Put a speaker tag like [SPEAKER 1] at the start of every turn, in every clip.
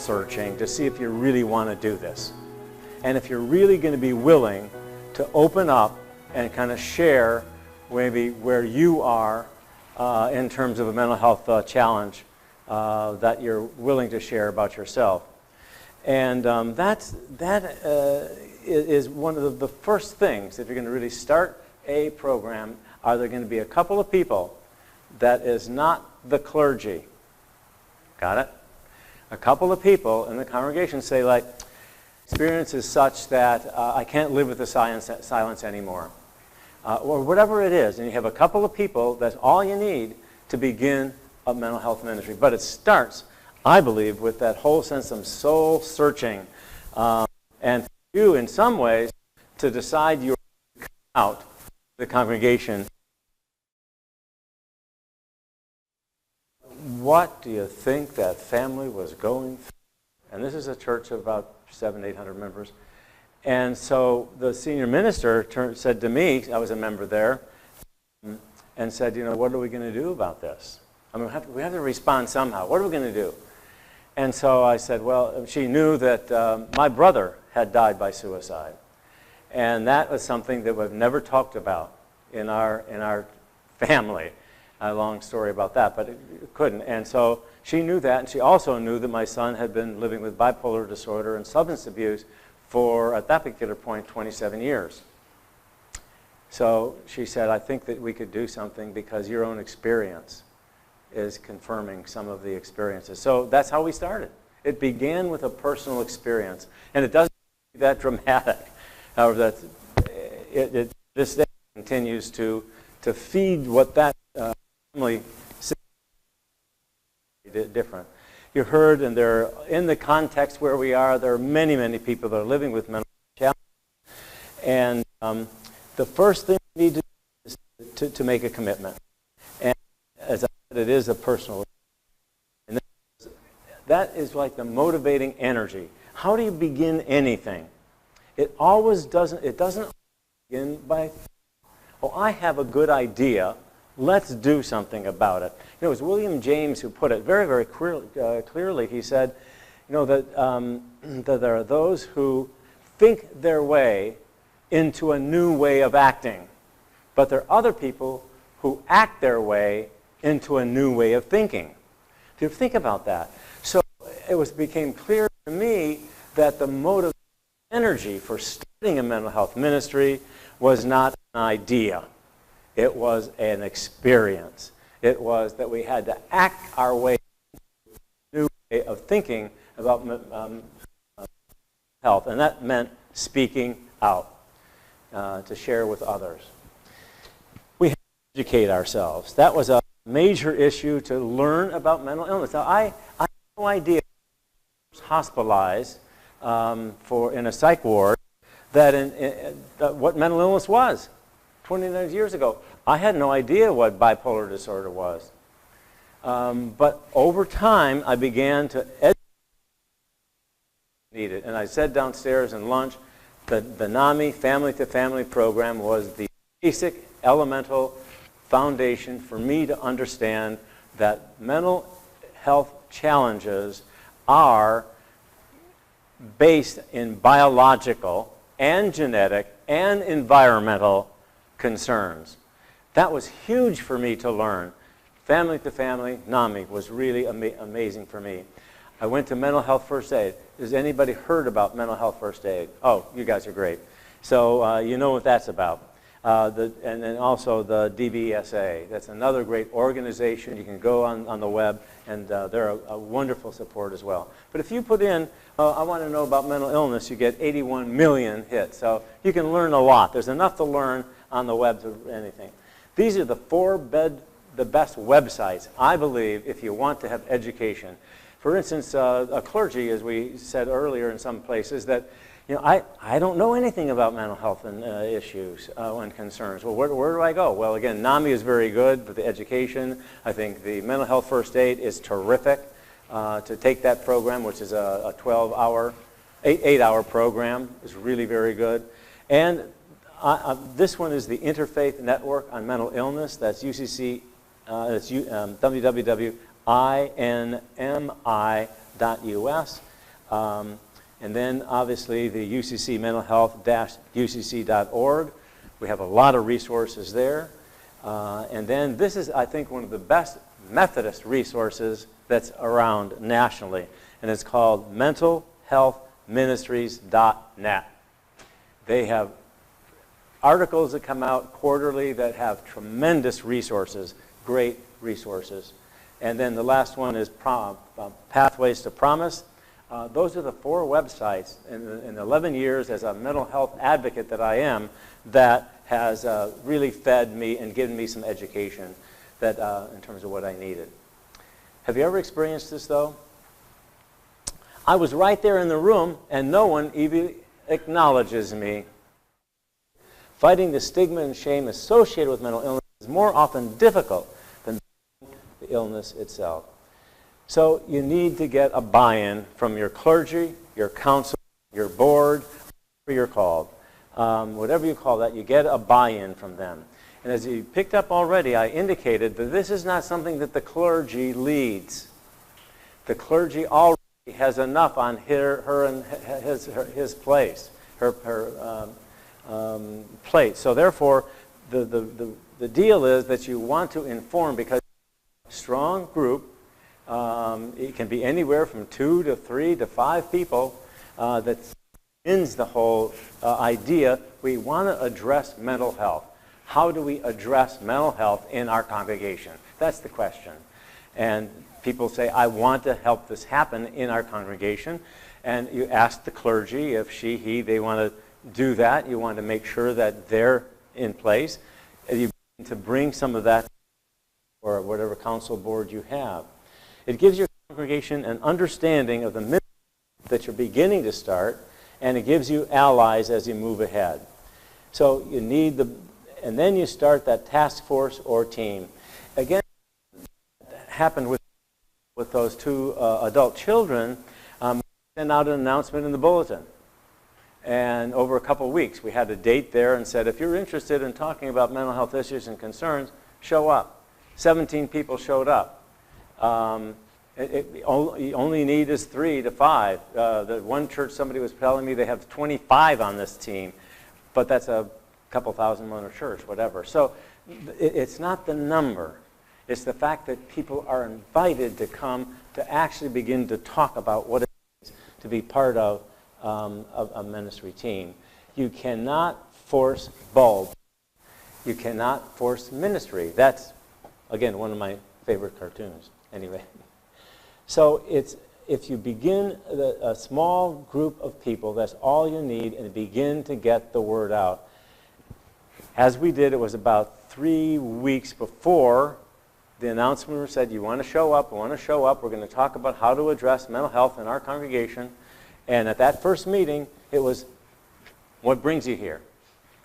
[SPEAKER 1] searching to see if you really want to do this. And if you're really going to be willing to open up and kind of share maybe where you are in terms of a mental health challenge that you're willing to share about yourself. And that is one of the first things. If you're going to really start a program, are there going to be a couple of people that is not the clergy? Got it? A couple of people in the congregation say, like, experience is such that I can't live with the silence anymore. Or whatever it is. And you have a couple of people, that's all you need to begin a mental health ministry. But it starts, I believe, with that whole sense of soul searching. And for you, in some ways, to decide you're going to come out of the congregation. What do you think that family was going through? And this is a church of about 700, 800 members. And so the senior minister said to me, I was a member there, and said, you know, what are we going to do about this? I mean, we have to respond somehow. What are we going to do? And so I said, well, she knew that my brother had died by suicide. And that was something that we've never talked about in our family. A long story about that, but it couldn't. And so she knew that, and she also knew that my son had been living with bipolar disorder and substance abuse for, at that particular point, 27 years. So she said, I think that we could do something because your own experience is confirming some of the experiences. So that's how we started. It began with a personal experience. And it doesn't have to be that dramatic. However, this day continues to feed what that family different. You heard, and there, in the context where we are, there are many, many people that are living with mental health challenges. And the first thing we need to do is to make a commitment. And as I said, it is a personal. And that is like the motivating energy. How do you begin anything? It always doesn't. It doesn't begin by, oh, I have a good idea. Let's do something about it. You know, it was William James who put it very, very clearly. He said, you know, that there are those who think their way into a new way of acting, but there are other people who act their way into a new way of thinking. If you think about that. So it became clear to me that the motive energy for starting a mental health ministry was not an idea. It was an experience. It was that we had to act our way into a new way of thinking about health, and that meant speaking out to share with others. We had to educate ourselves. That was a major issue, to learn about mental illness. Now, I had no idea I was hospitalized in a psych ward that what mental illness was. 29 years ago. I had no idea what bipolar disorder was. But over time, I began to educate it. And I said downstairs in lunch that the NAMI family-to-family program was the basic, elemental foundation for me to understand that mental health challenges are based in biological and genetic and environmental concerns. That was huge for me to learn. Family to family, NAMI, was really amazing for me. I went to mental health first aid. Has anybody heard about mental health first aid? Oh, you guys are great. So you know what that's about. And then also the W.I.S.E. That's another great organization. You can go on the web, and they're a wonderful support as well. But if you put in, I want to know about mental illness, you get 81 million hits. So you can learn a lot. There's enough to learn on the web to anything. These are the the best websites, I believe, if you want to have education. For instance, a clergy, as we said earlier in some places, that, you know, I don't know anything about mental health and issues and concerns. Well, where do I go? Well, again, NAMI is very good for the education. I think the mental health first aid is terrific to take that program, which is a 12-hour, 8-hour program, is really very good. And this one is the Interfaith Network on Mental Illness. That's UCC, that's www.inmi.us. And then, obviously, the UCC Mental Health-UCC.org. We have a lot of resources there. And then this is, I think, one of the best Methodist resources that's around nationally. And it's called mentalhealthministries.net. They have articles that come out quarterly that have tremendous resources, great resources. And then the last one is Pathways to Promise. Those are the 4 websites in 11 years as a mental health advocate that I am that has really fed me and given me some education that, in terms of what I needed. Have you ever experienced this, though? I was right there in the room, and no one even acknowledges me. Fighting the stigma and shame associated with mental illness is more often difficult than the illness itself. So you need to get a buy-in from your clergy, your council, your board, whatever you're called. Whatever you call that, you get a buy-in from them. And as you picked up already, I indicated that this is not something that the clergy leads. The clergy already has enough on her and his place, her plate. So therefore, the deal is that you want to inform, because a strong group, it can be anywhere from 2 to 3 to 5 people that ends the whole idea. We want to address mental health. How do we address mental health in our congregation? That's the question. And people say, I want to help this happen in our congregation. And you ask the clergy if they want to do that. You want to make sure that they're in place. And you begin to bring some of that, or whatever council board you have. It gives your congregation an understanding of the ministry that you're beginning to start, and it gives you allies as you move ahead. So you need and then you start that task force or team. Again, happened with those 2 adult children. We sent out an announcement in the bulletin. And over a couple of weeks, we had a date there and said, if you're interested in talking about mental health issues and concerns, show up. 17 people showed up. You only need is 3 to 5. The one church, somebody was telling me they have 25 on this team, but that's a couple thousand on a church, whatever. So it's not the number. It's the fact that people are invited to come to actually begin to talk about what it is to be part of a ministry team. You cannot force bulbs. You cannot force ministry. That's, again, one of my favorite cartoons. Anyway. So if you begin a small group of people, that's all you need, and begin to get the word out. As we did, it was about 3 weeks before the announcement said, you want to show up, we're going to talk about how to address mental health in our congregation. And at that first meeting, it was, what brings you here?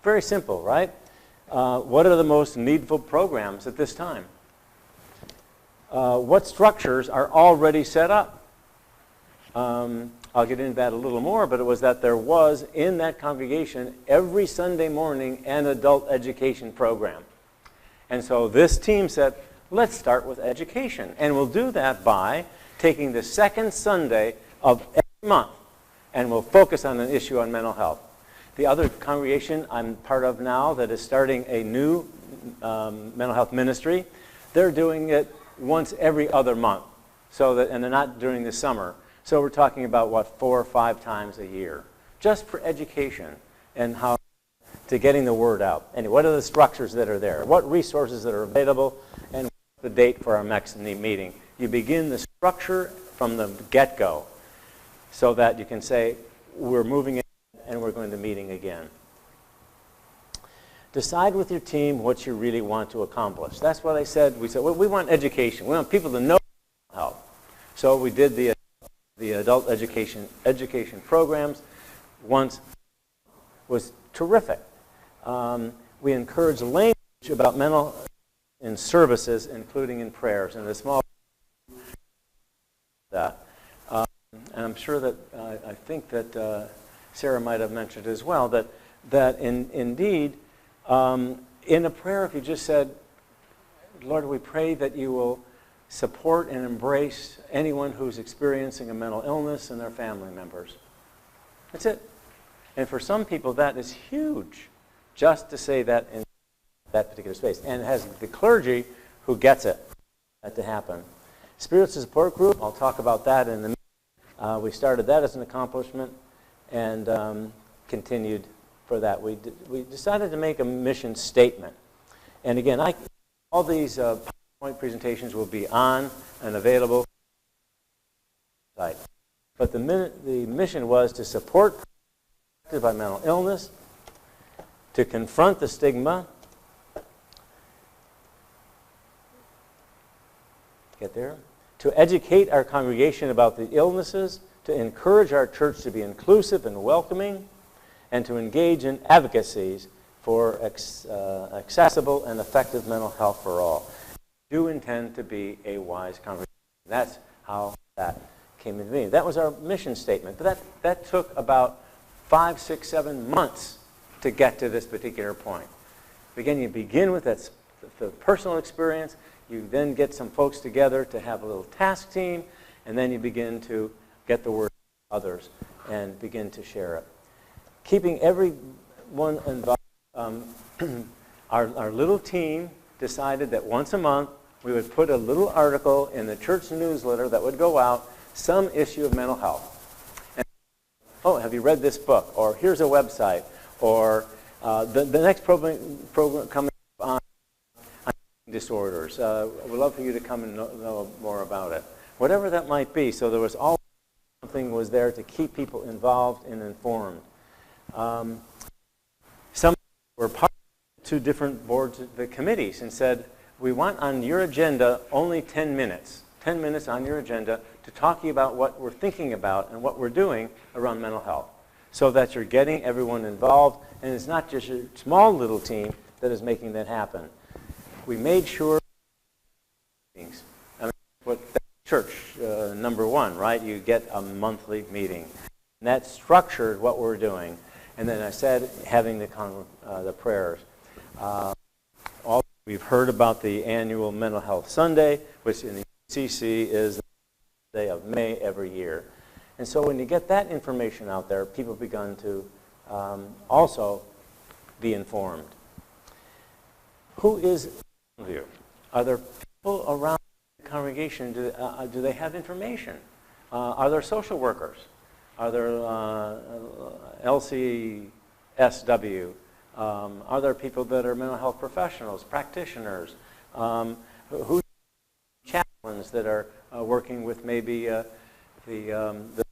[SPEAKER 1] Very simple, right? What are the most needful programs at this time? What structures are already set up? I'll get into that a little more, but it was that there was, in that congregation, every Sunday morning, an adult education program. And so this team said, let's start with education. And we'll do that by taking the second Sunday of every month, and we'll focus on an issue on mental health. The other congregation I'm part of now that is starting a new mental health ministry, they're doing it once every other month, and they're not during the summer. So we're talking about, 4 or 5 times a year, just for education and how to getting the word out. And what are the structures that are there? What resources that are available? And what's the date for our next meeting? You begin the structure from the get-go so that you can say, we're moving in and we're going to meeting again. Decide with your team what you really want to accomplish. That's what I said. We said, well, we want education. We want people to know health. So we did the adult education programs once. Was terrific. We encouraged language about mental in services, including in prayers, and the small that. And I'm sure that I think that Sarah might have mentioned as well that indeed in a prayer, if you just said, Lord, we pray that you will support and embrace anyone who's experiencing a mental illness and their family members. That's it. And for some people, that is huge, just to say that in that particular space. And it has the clergy who gets it, that to happen. Spiritual support group, I'll talk about that in a minute. We started that as an accomplishment and continued for that. We decided to make a mission statement. And again, all these PowerPoint presentations will be on and available on the site. But the mission was to support people by mental illness, to confront the stigma, get there, to educate our congregation about the illnesses, to encourage our church to be inclusive and welcoming, and to engage in advocacies for accessible and effective mental health for all. We do intend to be a wise congregation. That's how that came into being. That was our mission statement. But that took about 5, 6, 7 months to get to this particular point. Again, you begin with the personal experience. You then get some folks together to have a little task team, and then you begin to get the word to others and begin to share it. Keeping everyone involved, our little team decided that once a month we would put a little article in the church newsletter that would go out, some issue of mental health. And, oh, have you read this book? Or here's a website. Or the next program coming on disorders. We'd love for you to come and know more about it. Whatever that might be. So there was always something was there to keep people involved and informed. Some were part of 2 different boards, the committees, and said, we want on your agenda only 10 minutes. 10 minutes on your agenda to talk to you about what we're thinking about and what we're doing around mental health, so that you're getting everyone involved, and it's not just a small little team that is making that happen. We made sure meetings. I mean, what church number 1, right? You get a monthly meeting, and that structured what we're doing. And then I said, having the prayers. All we've heard about the annual Mental Health Sunday, which in the UCC is the day of May every year. And so when you get that information out there, people begun to also be informed. Who is around you? Are there people around the congregation? Do they have information? Are there social workers? Are there LCSW? Are there people that are mental health professionals, practitioners? Who chaplains that are working with maybe the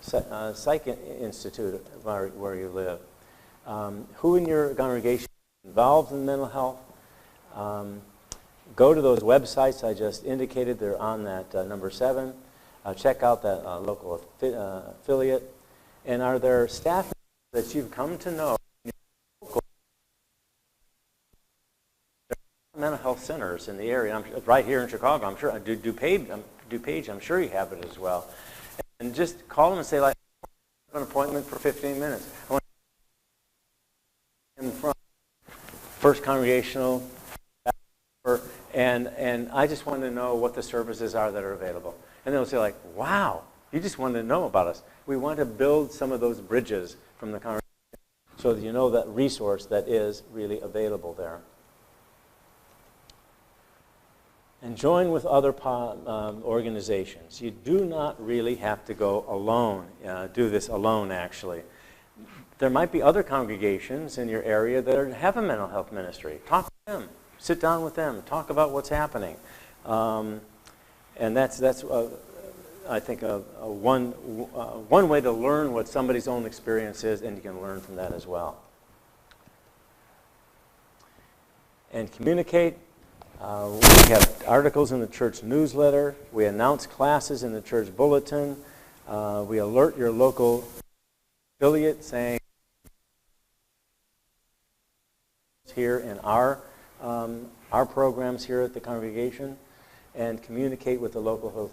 [SPEAKER 1] Psych Institute where you live? Who in your congregation is involved in mental health? Go to those websites I just indicated. They're on that number 7. Check out that local affiliate. And are there staff that you've come to know in your local mental health centers in the area? Right here in Chicago, I'm sure. DuPage, I'm sure you have it as well. And just call them and say, like, I want an appointment for 15 minutes. I want in front, First Congregational, and I just want to know what the services are that are available. And they'll say, like, wow, you just wanted to know about us. We want to build some of those bridges from the congregation so that you know that resource that is really available there. And join with other organizations. You do not really have to go alone, do this alone, actually. There might be other congregations in your area that have a mental health ministry. Talk to them. Sit down with them. Talk about what's happening. And that's I think, one way to learn what somebody's own experience is, and you can learn from that as well. And communicate. We have articles in the church newsletter. We announce classes in the church bulletin. We alert your local affiliate saying here in our programs here at the congregation, and communicate with the local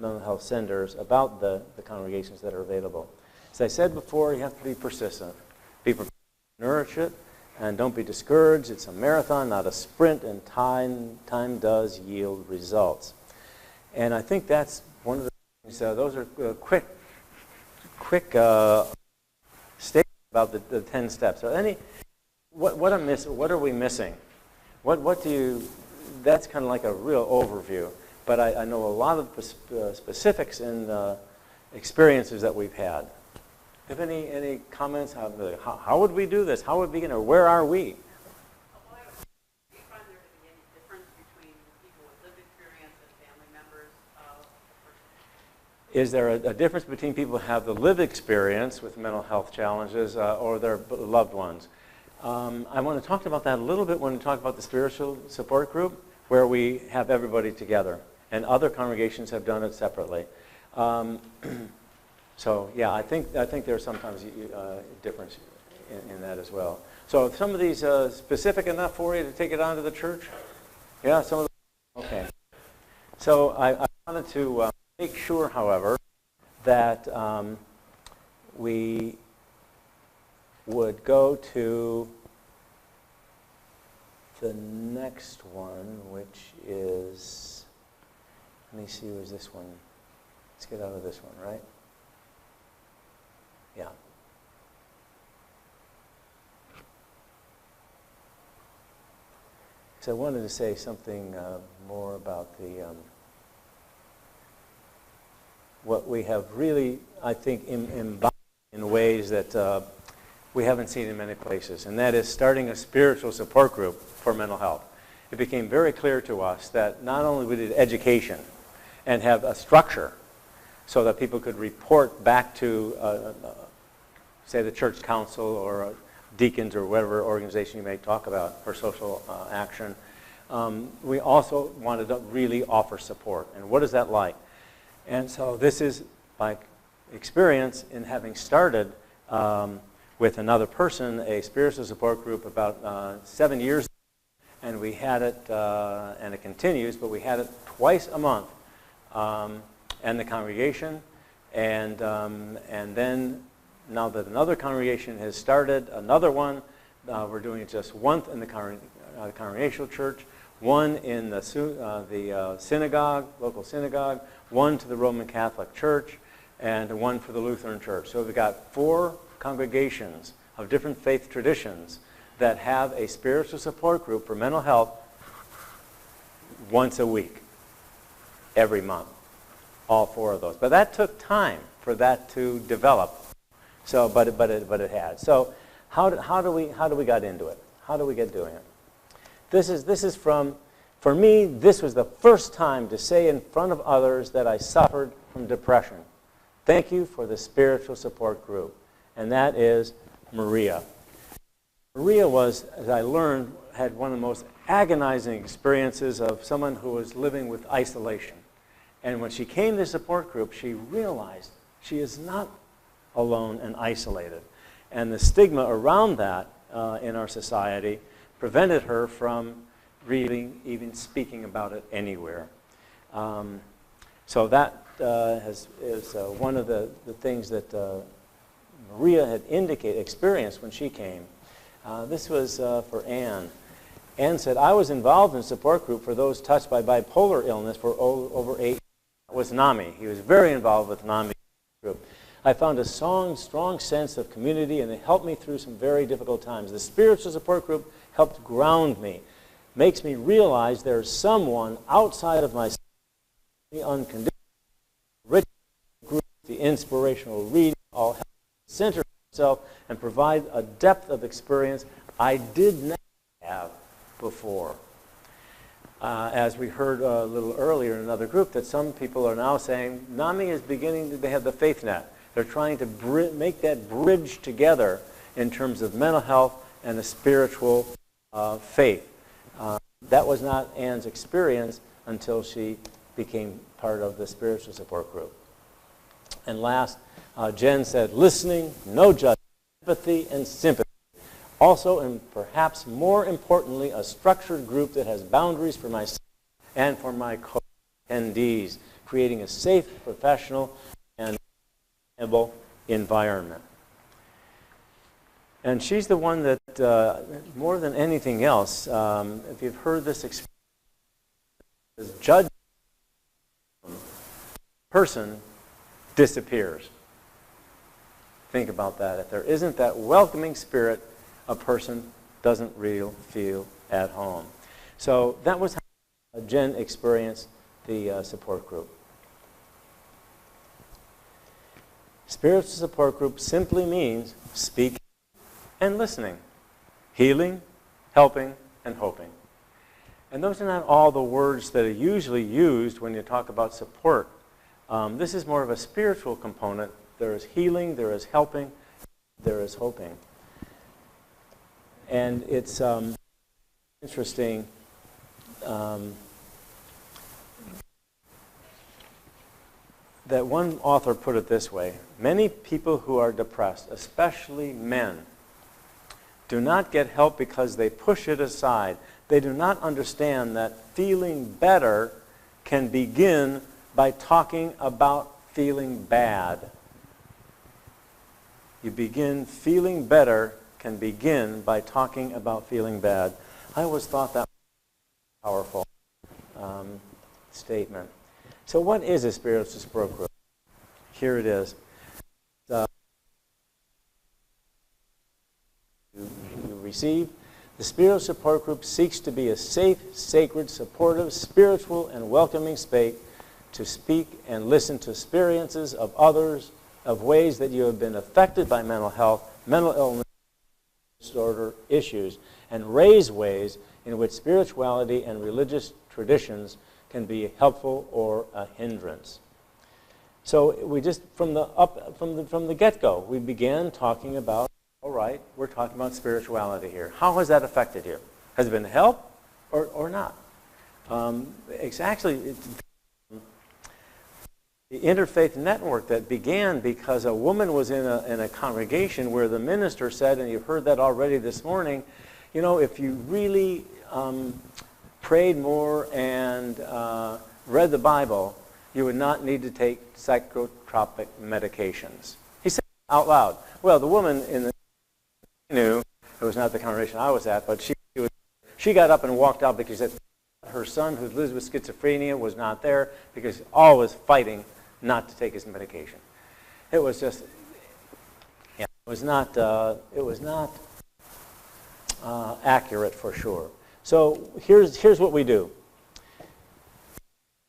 [SPEAKER 1] mental health centers about the congregations that are available. As I said before, you have to be persistent. Be prepared to nourish it, and don't be discouraged. It's a marathon, not a sprint, and time does yield results. And I think that's one of the things, those are quick statements about the 10 steps. So what are we missing? What do you, that's kind of like a real overview. But I know a lot of the specifics and experiences that we've had. Have any comments? How would we do this? How would we begin? Or where are we?
[SPEAKER 2] Do you find there to be any difference between people with lived experience and family members of a person?
[SPEAKER 1] Is there a difference between people who have the lived experience with mental health challenges or their loved ones? I want to talk about that a little bit when we talk about the spiritual support group, where we have everybody together, and other congregations have done it separately. So yeah, I think there's sometimes a difference in that as well. So some of these specific enough for you to take it on to the church? Yeah, some of them. Okay. So I wanted to make sure, however, that we would go to the next one, which is, let me see, where's this one? Let's get out of this one, right? Yeah. So I wanted to say something more about the what we have really, I think, embodied in ways that we haven't seen in many places, and that is starting a spiritual support group for mental health. It became very clear to us that not only we did education and have a structure so that people could report back to, say, the church council or deacons or whatever organization you may talk about for social action, we also wanted to really offer support. And what is that like? And so this is my experience in having started with another person, a spiritual support group about 7 years ago. And we had it, and it continues, but we had it twice a month. And the congregation, and then now that another congregation has started another one, we're doing it just once in the congregational church, one in the synagogue, local synagogue, one to the Roman Catholic Church, and one for the Lutheran Church. So we've got 4 congregations of different faith traditions that have a spiritual support group for mental health once a week, every month, all 4 of those. But that took time for that to develop. So, but it had. So, how do we got into it? How do we get doing it? This is from, for me, this was the first time to say in front of others that I suffered from depression. Thank you for the spiritual support group, and that is Maria. Maria was, as I learned, had one of the most agonizing experiences of someone who was living with isolation. And when she came to the support group, she realized she is not alone and isolated. And the stigma around that in our society prevented her from really even speaking about it anywhere. So that is one of the things that Maria had experienced when she came. This was for Anne. Anne said, I was involved in a support group for those touched by bipolar illness for over 8 years. That was NAMI. He was very involved with NAMI group. I found a strong sense of community, and it helped me through some very difficult times. The spiritual support group helped ground me, makes me realize there's someone outside of myself, the unconditional, rich group, the inspirational reading, all help center myself and provide a depth of experience I did not have before. As we heard a little earlier in another group, that some people are now saying NAMI is beginning to have the faith net. They're trying to make that bridge together in terms of mental health and a spiritual faith. That was not Anne's experience until she became part of the spiritual support group. And last, Jen said, listening, no judgment, empathy, and sympathy. Also, and perhaps more importantly, a structured group that has boundaries for myself and for my co-attendees, creating a safe, professional, and sustainable environment. And she's the one that, more than anything else, if you've heard this experience, judge person disappears. Think about that. If there isn't that welcoming spirit, a person doesn't really feel at home. So that was how Jen experienced the support group. Spiritual support group simply means speaking and listening, healing, helping, and hoping. And those are not all the words that are usually used when you talk about support. This is more of a spiritual component. There is healing, there is helping, there is hoping. And it's interesting that one author put it this way: many people who are depressed, especially men, do not get help because they push it aside. They do not understand that feeling better can begin by talking about feeling bad. You begin feeling better can begin by talking about feeling bad. I always thought that was a powerful statement. So what is a spiritual support group? Here it is. You receive. The spiritual support group seeks to be a safe, sacred, supportive, spiritual, and welcoming space to speak and listen to experiences of others, of ways that you have been affected by mental health, mental illness, disorder issues, and raise ways in which spirituality and religious traditions can be helpful or a hindrance. So we just, from the get-go, we began talking about, all right, we're talking about spirituality here. How has that affected you? Has it been help or not? It's actually the Interfaith Network that began because a woman was in a congregation where the minister said, and you've heard that already this morning, you know, if you really prayed more and read the Bible, you would not need to take psychotropic medications. He said it out loud. Well, the woman in the knew, it was not the congregation I was at, but she got up and walked out because her son, who lives with schizophrenia, was not there because always fighting not to take his medication. It was just, yeah, it was not accurate for sure. So here's what we do.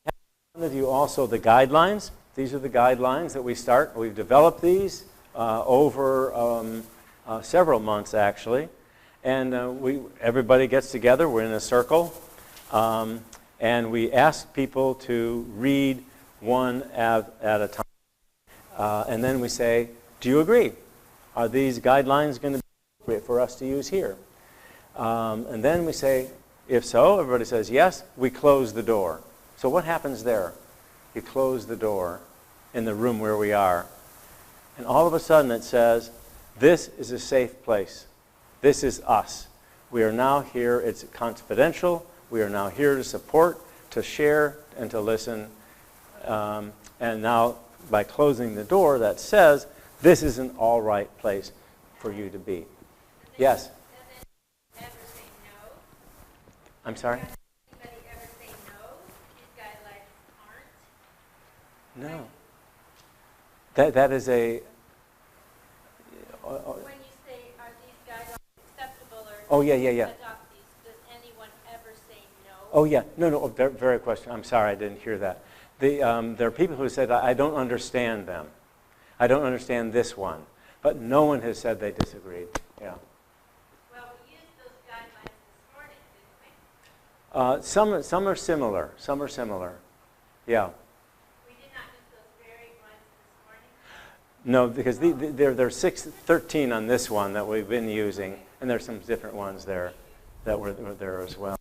[SPEAKER 1] I have you also the guidelines. These are the guidelines that we start. We've developed these over several months actually, and everybody gets together. We're in a circle, and we ask people to read one at a time, and then we say, "Do you agree? Are these guidelines going to be appropriate for us to use here?" And then we say, if so, everybody says yes, we close the door. So what happens there? You close the door in the room where we are, and all of a sudden it says, this is a safe place. This is us. We are now here. It's confidential. We are now here to support, to share, and to listen. And now, by closing the door, that says, this is an all right place for you to be. Yes?
[SPEAKER 3] Ever say no?
[SPEAKER 1] I'm sorry?
[SPEAKER 3] Does anybody ever say no? These guidelines aren't?
[SPEAKER 1] No. That is a...
[SPEAKER 3] When you say, are these guidelines acceptable or
[SPEAKER 1] Oh, yeah.
[SPEAKER 3] adopt these, does anyone ever say no?
[SPEAKER 1] Oh, yeah. No, very question. I'm sorry, I didn't hear that. There are people who said, I don't understand them. I don't understand this one. But no one has said they disagreed. Yeah.
[SPEAKER 3] Well, we used those guidelines this morning, didn't we?
[SPEAKER 1] Some are similar. Some are similar. Yeah.
[SPEAKER 3] We did not use those very ones this morning?
[SPEAKER 1] No, because there are 13 on this one that we've been using, and there's some different ones there that were there as well.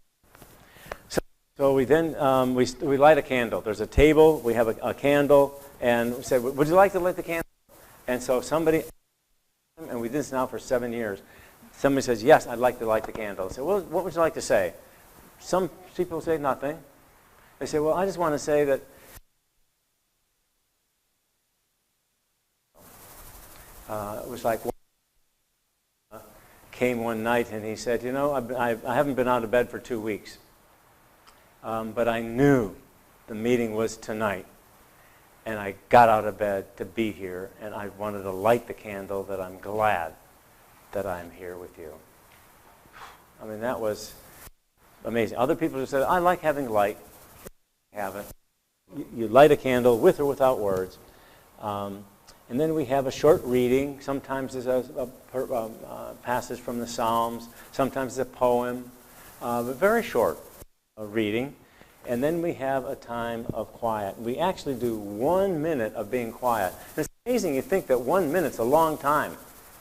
[SPEAKER 1] So we then we light a candle. There's a table. We have a candle, and we said, "Would you like to light the candle?" And so somebody, and we did this now for 7 years. Somebody says, "Yes, I'd like to light the candle." I say, "Well, what would you like to say?" Some people say nothing. They say, "Well, I just want to say that." It was like came one night and he said, "You know, I haven't been out of bed for 2 weeks, but I knew the meeting was tonight, and I got out of bed to be here, and I wanted to light the candle that I'm glad that I'm here with you. I mean, that was amazing. Other people have said, I like having light. Have it. You light a candle with or without words. And then we have a short reading. Sometimes there's a passage from the Psalms. Sometimes it's a poem. But very short reading. And then we have a time of quiet. We actually do 1 minute of being quiet. And it's amazing you think that 1 minute's a long time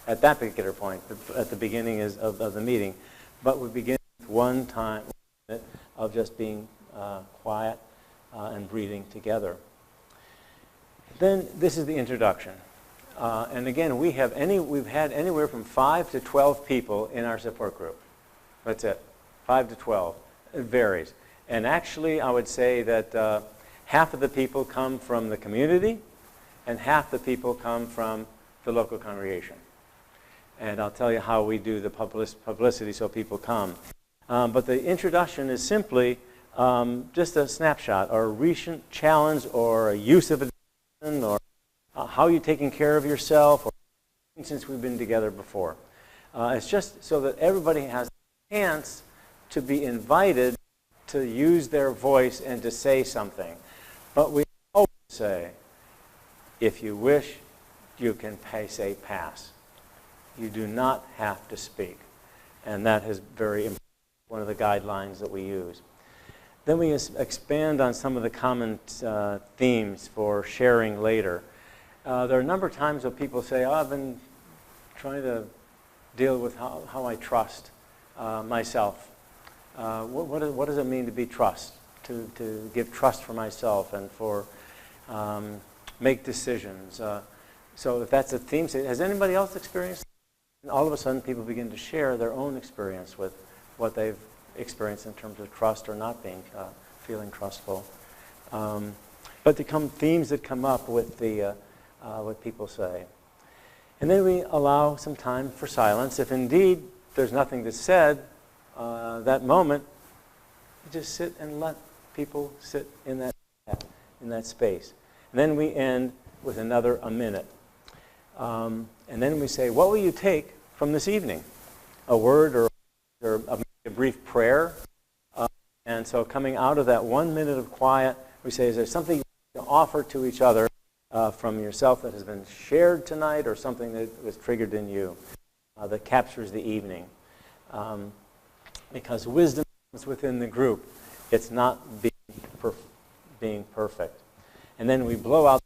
[SPEAKER 1] at that particular point, at the beginning of the meeting. But we begin with 1 minute of just being quiet and breathing together. Then this is the introduction. And again, we've had anywhere from 5 to 12 people in our support group. That's it, 5 to 12. It varies. And actually, I would say that half of the people come from the community, and half the people come from the local congregation. And I'll tell you how we do the publicity so people come. But the introduction is simply just a snapshot, or a recent challenge, or a use of addiction, or how you're taking care of yourself, or since we've been together before. It's just so that everybody has a chance to be invited to use their voice and to say something. But we always say, if you wish, you can say pass. You do not have to speak. And that is very important, one of the guidelines that we use. Then we expand on some of the common themes for sharing later. There are a number of times where people say, I've been trying to deal with how I trust myself. What does it mean to be trust? To give trust for myself and for make decisions. So if that's a theme, has anybody else experienced? And all of a sudden people begin to share their own experience with what they've experienced in terms of trust or not being, feeling trustful. But they come themes that come up with what people say. And then we allow some time for silence. If indeed there's nothing that's said, that moment, you just sit and let people sit in that space. And then we end with a minute. And then we say, what will you take from this evening? A word or a brief prayer. And so coming out of that 1 minute of quiet, we say, is there something you can offer to each other from yourself that has been shared tonight, or something that was triggered in you that captures the evening? Because wisdom is within the group. It's not being perfect. And then we blow out.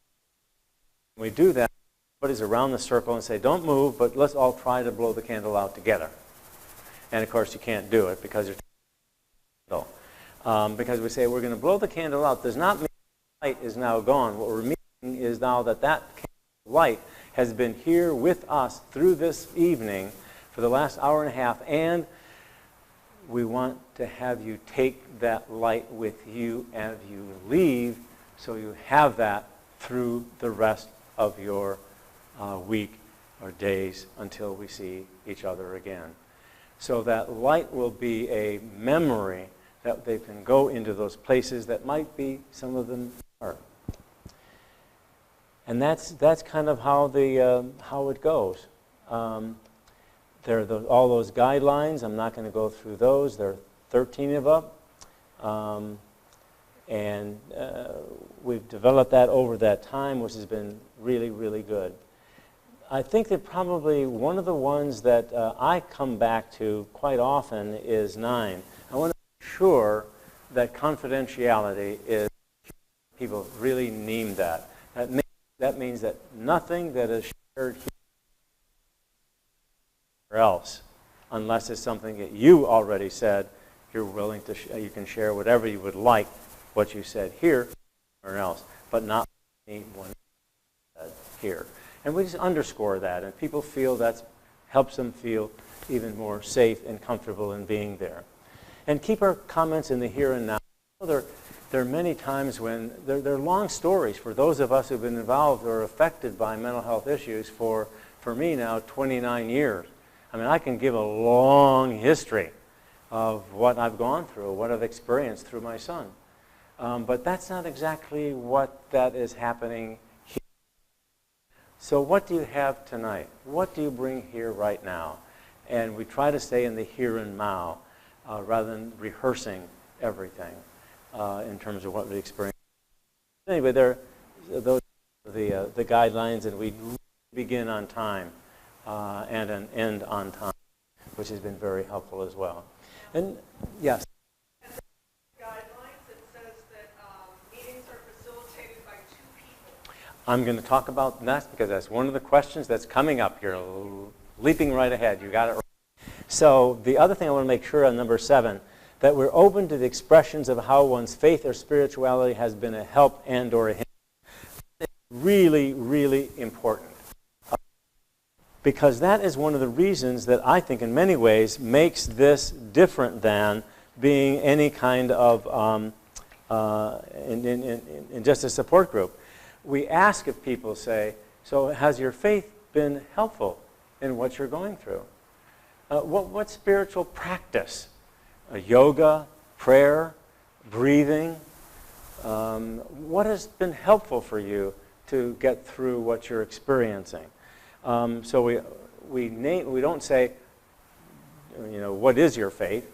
[SPEAKER 1] When we do that, everybody's around the circle and say, don't move, but let's all try to blow the candle out together. And of course, you can't do it because you're because we say we're going to blow the candle out does not mean the light is now gone. What we're meaning is now that light has been here with us through this evening for the last hour and a half, and we want to have you take that light with you as you leave, so you have that through the rest of your week or days until we see each other again. So that light will be a memory that they can go into those places that might be, some of them are. And that's kind of how it goes. There are all those guidelines. I'm not going to go through those. There are 13 of them. And we've developed that over that time, which has been really, really good. I think that probably one of the ones that I come back to quite often is 9. I want to make sure that confidentiality is, people really name that. That means that nothing that is shared here else, unless it's something that you already said, you're willing to, you can share whatever you would like, what you said here or else, but not anyone said here. And we just underscore that, and people feel that helps them feel even more safe and comfortable in being there. And keep our comments in the here and now. There are many times when there are long stories for those of us who've been involved or affected by mental health issues for me now 29 years. I mean, I can give a long history of what I've gone through, what I've experienced through my son. But that's not exactly what that is happening here. So what do you have tonight? What do you bring here right now? And we try to stay in the here and now rather than rehearsing everything in terms of what we experience. Anyway, those are the guidelines, and we begin on time and an end on time, which has been very helpful as well. And yes. I'm going to talk about that because that's one of the questions that's coming up here, leaping right ahead. You got it right. So the other thing I want to make sure on number 7, that we're open to the expressions of how one's faith or spirituality has been a help and or a hindrance. It's really, really important. Because that is one of the reasons that I think in many ways makes this different than being any kind of, in just a support group. We ask if people say, so has your faith been helpful in what you're going through? What spiritual practice? Yoga, prayer, breathing? What has been helpful for you to get through what you're experiencing? So we don't say, what is your faith?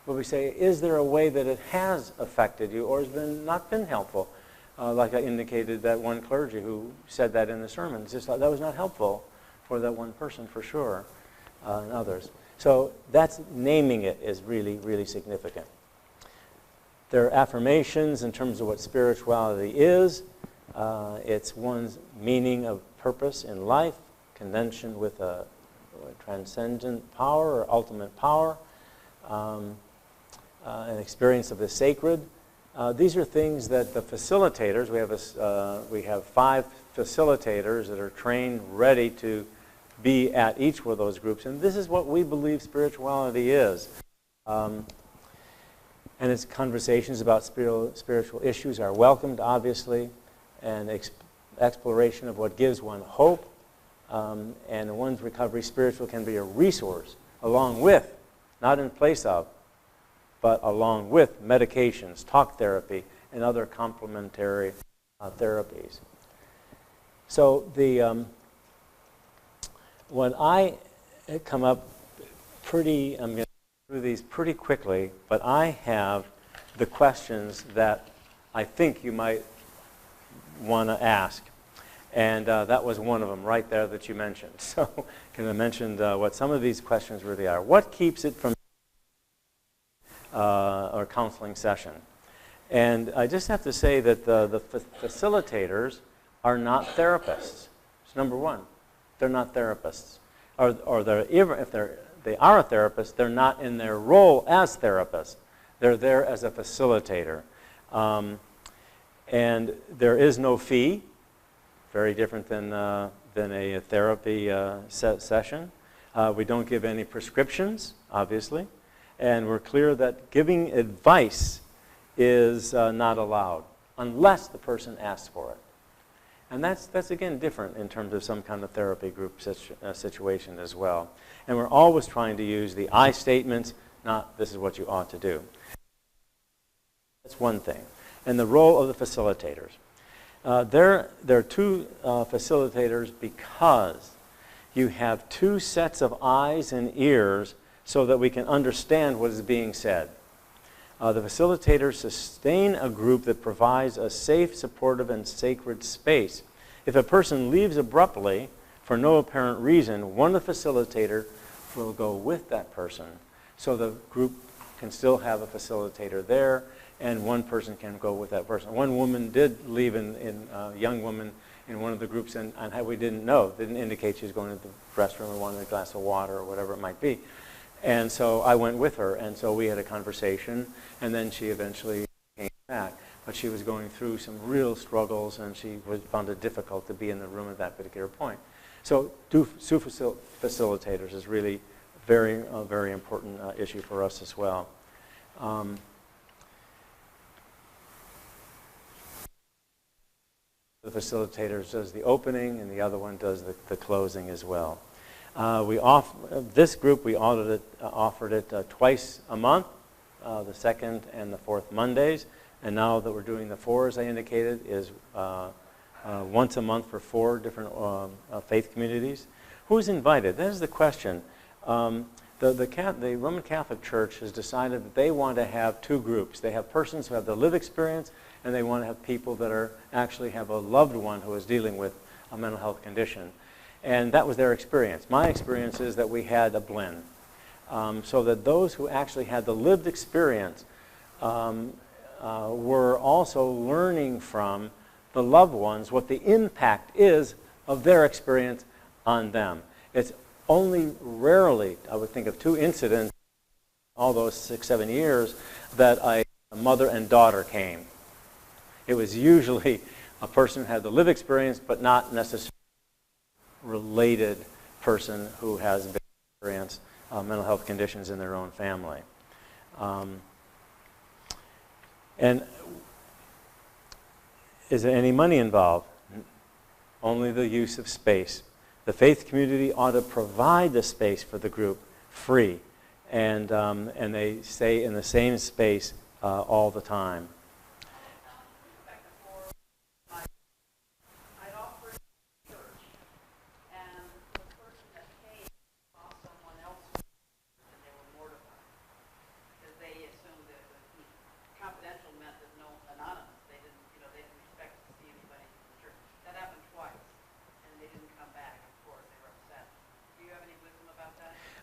[SPEAKER 1] But we say, is there a way that it has affected you or has not been helpful? Like I indicated, that one clergy who said that in the sermon. Just thought that was not helpful for that one person for sure, and others. So that's naming it is really, really significant. There are affirmations in terms of what spirituality is. It's one's meaning of purpose in life, connection with a transcendent power or ultimate power, an experience of the sacred. These are things that the facilitators, we have 5 facilitators that are trained, ready to be at each one of those groups. And this is what we believe spirituality is. And its conversations about spiritual issues are welcomed, obviously, and exploration of what gives one hope. And one's recovery spiritual can be a resource along with, not in place of, but along with medications, talk therapy, and other complementary therapies. So when I come up I'm going to go through these pretty quickly, but I have the questions that I think you might want to ask. And that was one of them right there that you mentioned. So I mentioned what some of these questions really are. What keeps it from or counseling session? And I just have to say that the facilitators are not therapists. It's number one. They're not therapists. Or if they are a therapist, they're not in their role as therapists. They're there as a facilitator. And there is no fee. Very different than a therapy session. We don't give any prescriptions, obviously. And we're clear that giving advice is not allowed unless the person asks for it. And that's again different in terms of some kind of therapy group situation as well. And we're always trying to use the I statements, not this is what you ought to do. That's one thing. And the role of the facilitators. There are 2 facilitators because you have 2 sets of eyes and ears so that we can understand what is being said. The facilitators sustain a group that provides a safe, supportive, and sacred space. If a person leaves abruptly for no apparent reason, one of the facilitators will go with that person so the group can still have a facilitator there, and one person can go with that person. One woman did leave, a young woman in one of the groups, and we didn't know. Didn't indicate she was going to the restroom or wanted a glass of water or whatever it might be. And so I went with her, and so we had a conversation, and then she eventually came back. But she was going through some real struggles, and she found it difficult to be in the room at that particular point. So 2 facilitators is really a very important issue for us as well. The facilitator does the opening, and the other one does the closing as well. This group, we offered it twice a month, the 2nd and the 4th Mondays. and now that we're doing the 4, as I indicated, is once a month for 4 different faith communities. Who's invited? That is the question. The Roman Catholic Church has decided that they want to have 2 groups. They have persons who have the lived experience, and they want to have people that actually have a loved one who is dealing with a mental health condition. And that was their experience. My experience is that we had a blend. So that those who actually had the lived experience were also learning from the loved ones what the impact is of their experience on them. It's only rarely, I would think of 2 incidents, all those 6, 7 years, that a mother and daughter came. It was usually a person who had the lived experience, but not necessarily a related person who has experienced mental health conditions in their own family. And is there any money involved? Only the use of space. The faith community ought to provide the space for the group free, and they stay in the same space all the time.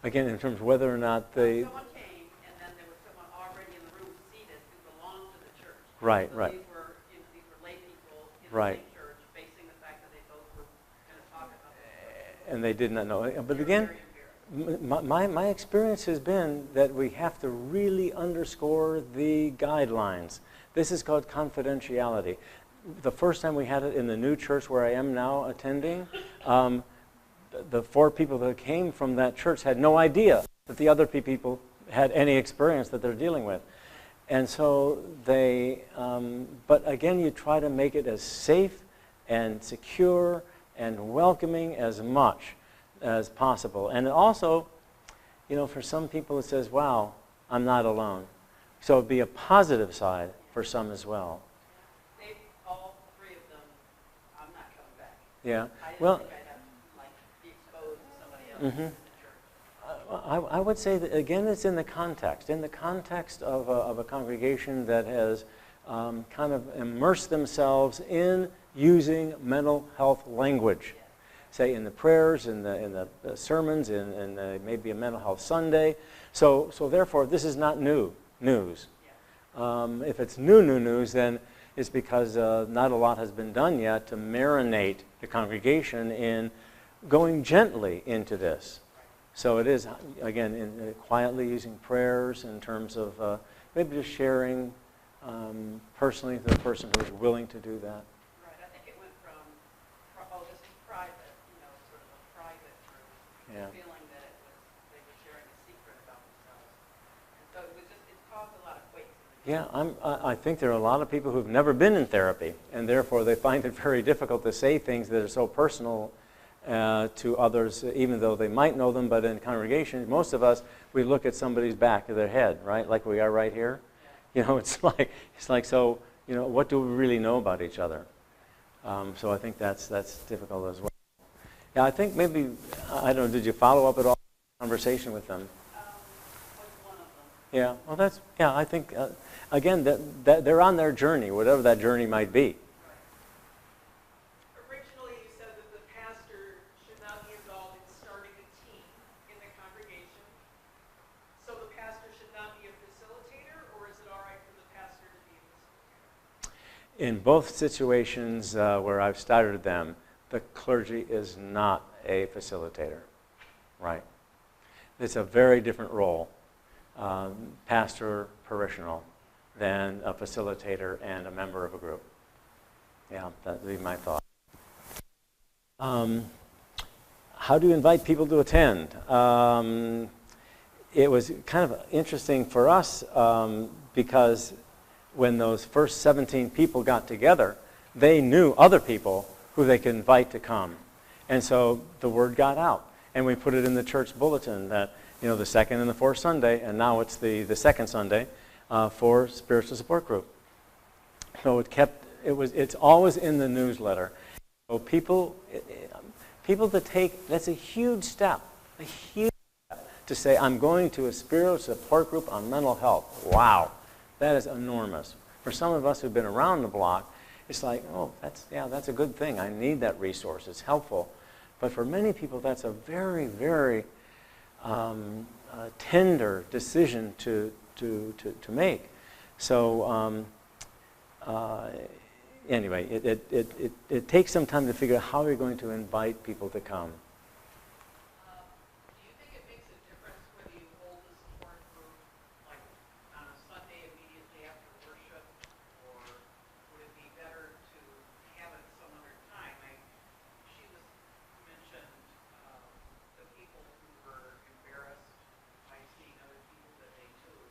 [SPEAKER 1] Again, in terms of whether or not they...
[SPEAKER 2] Someone came, and then there was someone already in the room seated who belonged to the church.
[SPEAKER 1] Right,
[SPEAKER 2] so
[SPEAKER 1] right.
[SPEAKER 2] These were lay people in
[SPEAKER 1] right.
[SPEAKER 2] the same church, facing the fact that they both were going to talk about it.
[SPEAKER 1] And they did not know. But again, my experience has been that we have to really underscore the guidelines. This is called confidentiality. The first time we had it in the new church where I am now attending, the 4 people that came from that church had no idea that the other people had any experience that they're dealing with. And so they, but again, you try to make it as safe and secure and welcoming as much as possible. And also, for some people it says, wow, I'm not alone. So it'd be a positive side for some as well.
[SPEAKER 2] All 3 of them, I'm not coming back.
[SPEAKER 1] Yeah.
[SPEAKER 2] Well,
[SPEAKER 1] Mm-hmm. I would say that, again, it's in the context of a congregation that has kind of immersed themselves in using mental health language, say in the prayers, in the sermons, in maybe a mental health Sunday. So therefore, this is not new news. If it's new news, then it's because not a lot has been done yet to marinate the congregation in going gently into this. So it is, again, quietly using prayers in terms of maybe just sharing personally to the person who is willing to do that.
[SPEAKER 2] Right. I think it went from, this is private, sort of a private group,
[SPEAKER 1] Yeah.
[SPEAKER 2] feeling that they were sharing a secret about themselves. And so it caused a lot of quakes.
[SPEAKER 1] Yeah, I think there are a lot of people who've never been in therapy, and therefore they find it very difficult to say things that are so personal to others, even though they might know them. But in congregation, most of us, we look at somebody's back of their head, right? Like we are right here. It's like so. What do we really know about each other? So I think that's difficult as well. Yeah, I think maybe I don't know. Did you follow up at all conversation with them?
[SPEAKER 2] With one of them.
[SPEAKER 1] Yeah. Well, I think again that they're on their journey, whatever that journey might be. In both situations where I've started them, the clergy is not a facilitator, right? It's a very different role, pastor, parishional, than a facilitator and a member of a group. Yeah, that would be my thought. How do you invite people to attend? It was kind of interesting for us because when those first 17 people got together, they knew other people who they could invite to come. And so the word got out. And we put it in the church bulletin that, the second and the fourth Sunday, and now it's the second Sunday, for spiritual support group. So it's always in the newsletter. So people that take, that's a huge step to say, I'm going to a spiritual support group on mental health. Wow, that is enormous. For some of us who've been around the block, it's like, oh, that's a good thing. I need that resource. It's helpful. But for many people, that's a very, very tender decision to make. So anyway, it takes some time to figure out how you're going to invite people to come.
[SPEAKER 2] Do you think it makes a difference whether you hold the support group like on a Sunday immediately after worship, or would it be better to have it some other time? She mentioned the people who were embarrassed by seeing other people that they knew.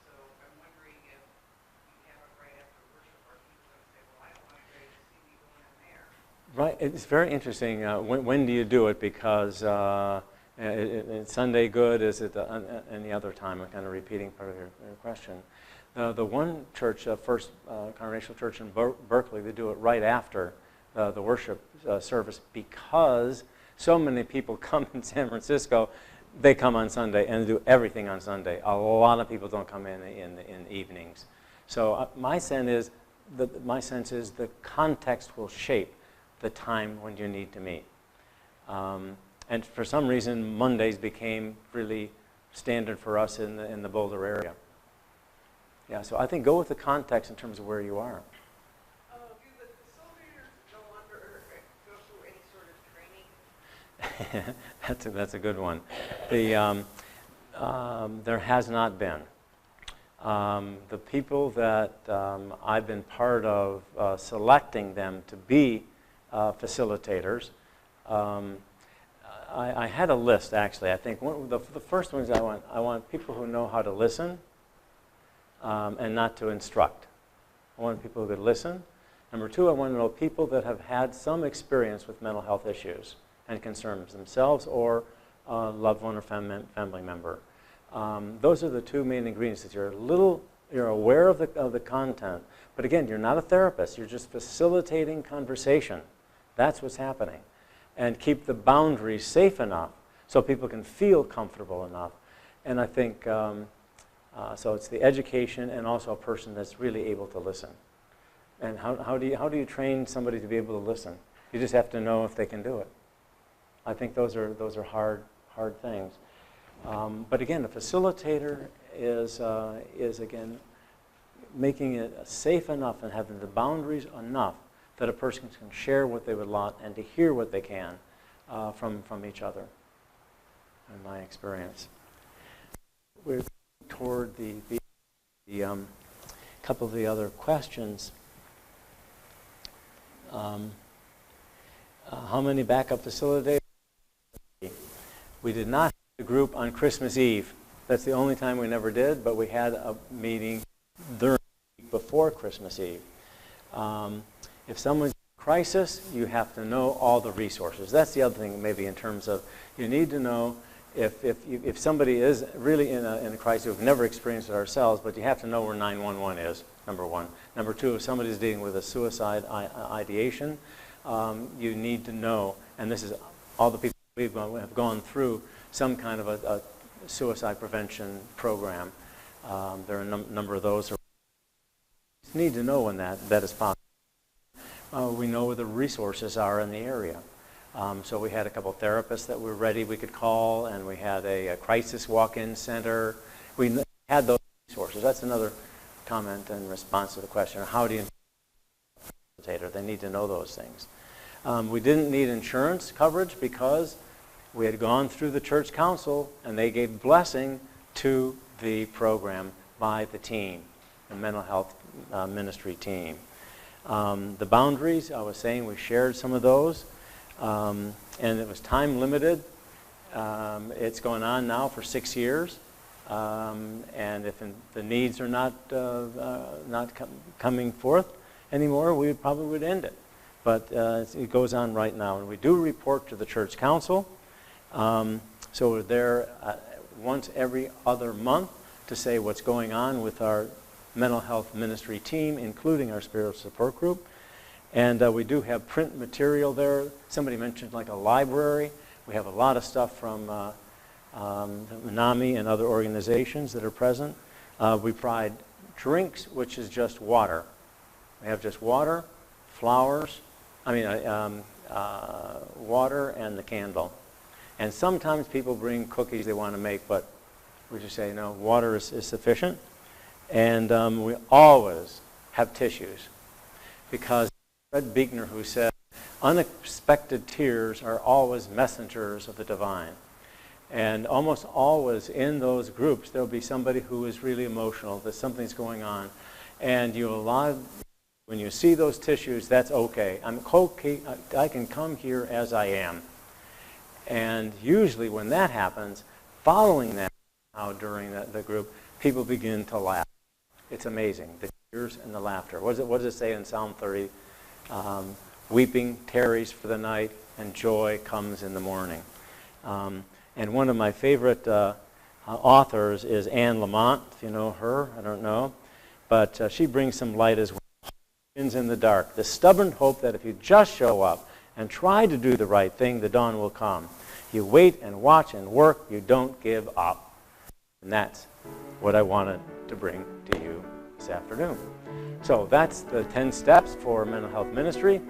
[SPEAKER 2] So I'm wondering if you have it right after worship, or people going to say, well, I don't want anybody to see me going in there.
[SPEAKER 1] Right, it's very interesting. When do you do it? Because is Sunday good? Is it any other time? I'm kind of repeating part of your question. The one church, First Congregational Church in Berkeley, they do it right after the worship service, because so many people come in San Francisco. They come on Sunday and do everything on Sunday. A lot of people don't come in the evenings. So my sense is the context will shape the time when you need to meet. And for some reason, Mondays became really standard for us in the Boulder area. Yeah, so I think go with the context in terms of where you are.
[SPEAKER 2] Do the facilitators no longer go through any sort of training?
[SPEAKER 1] That's a good one. There has not been. The people that I've been part of selecting them to be facilitators, I had a list, actually. I think the first ones I want people who know how to listen and not to instruct. I want people who could listen. Number two, I want to know people that have had some experience with mental health issues and concerns themselves or a loved one or family member. Those are the two main ingredients. That you're aware of the content, but again, you're not a therapist. You're just facilitating conversation. That's what's happening. And keep the boundaries safe enough so people can feel comfortable enough. And I think, so it's the education and also a person that's really able to listen. And how do you train somebody to be able to listen? You just have to know if they can do it. I think those are hard things. But again, the facilitator is again making it safe enough and having the boundaries enough that a person can share what they would like and to hear what they can from each other, in my experience. We're toward the couple of the other questions. How many backup facilitators? We did not have a group on Christmas Eve. That's the only time we never did, but we had a meeting during the week before Christmas Eve. If someone's in crisis, you have to know all the resources. That's the other thing, maybe, in terms of you need to know if somebody is really in a crisis. We've never experienced it ourselves, but you have to know where 911 is, number one. Number two, if somebody's dealing with a suicide ideation, you need to know, and this is all the people we have gone through some kind of a suicide prevention program. There are a number of those. You need to know when that is possible. We know where the resources are in the area. So we had a couple of therapists that were ready we could call, and we had a crisis walk-in center. We had those resources. That's another comment in response to the question, how do you facilitator? They need to know those things. We didn't need insurance coverage because we had gone through the church council, and they gave blessing to the program by the team, the mental health ministry team. The boundaries, I was saying, we shared some of those, and it was time limited. It's going on now for 6 years, and if the needs are not coming forth anymore, we probably would end it. But it goes on right now, and we do report to the church council. So we're there once every other month to say what's going on with our mental health ministry team, including our spiritual support group. And we do have print material there. Somebody mentioned like a library. We have a lot of stuff from NAMI and other organizations that are present. We provide drinks, which is just water. We have just water, flowers, water and the candle. And sometimes people bring cookies they want to make, but we just say, no, water is sufficient. And we always have tissues, because Fred Buechner, who said, unexpected tears are always messengers of the divine. And almost always in those groups, there'll be somebody who is really emotional, that something's going on. And when you see those tissues, that's okay. I'm okay. I can come here as I am. And usually when that happens, following that, during the group, people begin to laugh. It's amazing, the tears and the laughter. What does it say in Psalm 30? Weeping tarries for the night, and joy comes in the morning. And one of my favorite authors is Anne Lamott, if you know her, I don't know. But she brings some light as well. In the dark, the stubborn hope that if you just show up and try to do the right thing, the dawn will come. You wait and watch and work, you don't give up. And that's what I wanted to bring to you this afternoon. So that's the 10 steps for mental health ministry.